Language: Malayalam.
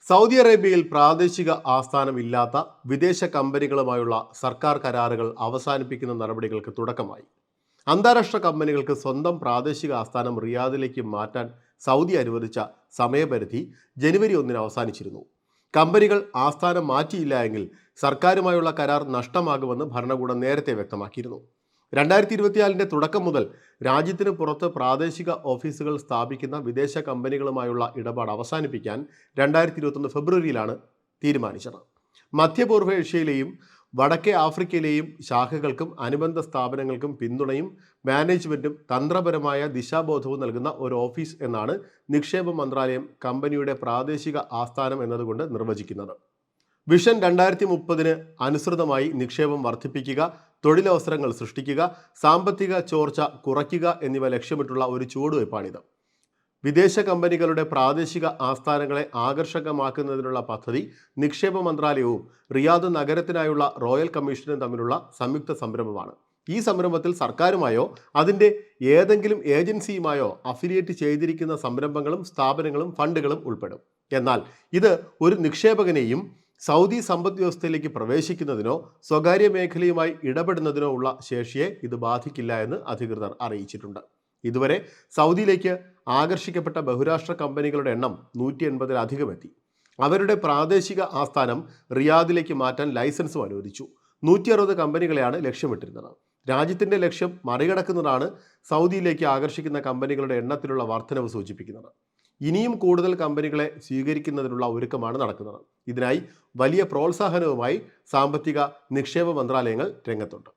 സൗദി അറേബ്യയിൽ പ്രാദേശിക ആസ്ഥാനമില്ലാത്ത വിദേശ കമ്പനികളുമായുള്ള സർക്കാർ കരാറുകൾ അവസാനിപ്പിക്കുന്ന നടപടികൾക്ക് തുടക്കമായി. അന്താരാഷ്ട്ര കമ്പനികൾക്ക് സ്വന്തം പ്രാദേശിക ആസ്ഥാനം റിയാദിലേക്ക് മാറ്റാൻ സൗദി അനുവദിച്ച സമയപരിധി ജനുവരി 1 അവസാനിച്ചിരുന്നു. കമ്പനികൾ ആസ്ഥാനം മാറ്റിയില്ല എങ്കിൽ സർക്കാരുമായുള്ള കരാർ നഷ്ടമാകുമെന്ന് ഭരണകൂടം നേരത്തെ വ്യക്തമാക്കിയിരുന്നു. 2024 തുടക്കം മുതൽ രാജ്യത്തിന് പുറത്ത് പ്രാദേശിക ഓഫീസുകൾ സ്ഥാപിക്കുന്ന വിദേശ കമ്പനികളുമായുള്ള ഇടപാട് അവസാനിപ്പിക്കാൻ 2021 ഫെബ്രുവരിയിലാണ് തീരുമാനിച്ചത്. മധ്യപൂർവ്വ ഏഷ്യയിലെയും വടക്കേ ആഫ്രിക്കയിലെയും ശാഖകൾക്കും അനുബന്ധ സ്ഥാപനങ്ങൾക്കും പിന്തുണയും മാനേജ്മെന്റും തന്ത്രപരമായ ദിശാബോധവും നൽകുന്ന ഒരു ഓഫീസ് എന്നാണ് നിക്ഷേപ മന്ത്രാലയം കമ്പനിയുടെ പ്രാദേശിക ആസ്ഥാനം എന്നതുകൊണ്ട് നിർവചിക്കുന്നത്. വിഷൻ 2030 അനുസൃതമായി നിക്ഷേപം വർദ്ധിപ്പിക്കുക, തൊഴിലവസരങ്ങൾ സൃഷ്ടിക്കുക, സാമ്പത്തിക ചോർച്ച കുറയ്ക്കുക എന്നിവ ലക്ഷ്യമിട്ടുള്ള ഒരു ചുവടുവയ്പ്പാണിത്. വിദേശ കമ്പനികളുടെ പ്രാദേശിക ആസ്ഥാനങ്ങളെ ആകർഷകമാക്കുന്നതിനുള്ള പദ്ധതി നിക്ഷേപ മന്ത്രാലയവും റിയാദ് നഗരത്തിനായുള്ള റോയൽ കമ്മീഷനും തമ്മിലുള്ള സംയുക്ത സംരംഭമാണ്. ഈ സംരംഭത്തിൽ സർക്കാരുമായോ അതിൻ്റെ ഏതെങ്കിലും ഏജൻസിയുമായോ അഫിലിയേറ്റ് ചെയ്തിരിക്കുന്ന സംരംഭങ്ങളും സ്ഥാപനങ്ങളും ഫണ്ടുകളും ഉൾപ്പെടും. എന്നാൽ ഇത് ഒരു നിക്ഷേപകനെയും സൗദി സമ്പദ് വ്യവസ്ഥയിലേക്ക് പ്രവേശിക്കുന്നതിനോ സ്വകാര്യ മേഖലയുമായി ഇടപെടുന്നതിനോ ഉള്ള ശേഷിയെ ഇത് ബാധിക്കില്ല എന്ന് അധികൃതർ അറിയിച്ചിട്ടുണ്ട്. ഇതുവരെ സൗദിയിലേക്ക് ആകർഷിക്കപ്പെട്ട ബഹുരാഷ്ട്ര കമ്പനികളുടെ എണ്ണം 180-ലധികം എത്തി. അവരുടെ പ്രാദേശിക ആസ്ഥാനം റിയാദിലേക്ക് മാറ്റാൻ ലൈസൻസും അനുവദിച്ചു. 160 കമ്പനികളെയാണ് ലക്ഷ്യമിട്ടിരുന്നത്. രാജ്യത്തിൻ്റെ ലക്ഷ്യം മറികടക്കുന്നതാണ് സൗദിയിലേക്ക് ആകർഷിക്കുന്ന കമ്പനികളുടെ എണ്ണത്തിലുള്ള വർധനവ് സൂചിപ്പിക്കുന്നത്. ഇനിയും കൂടുതൽ കമ്പനികളെ സ്വീകരിക്കുന്നതിനുള്ള ഒരുക്കമാണ് നടക്കുന്നത്. ഇതിനായി വലിയ പ്രോത്സാഹനവുമായി സാമ്പത്തിക നിക്ഷേപ മന്ത്രാലയങ്ങൾ രംഗത്തുണ്ട്.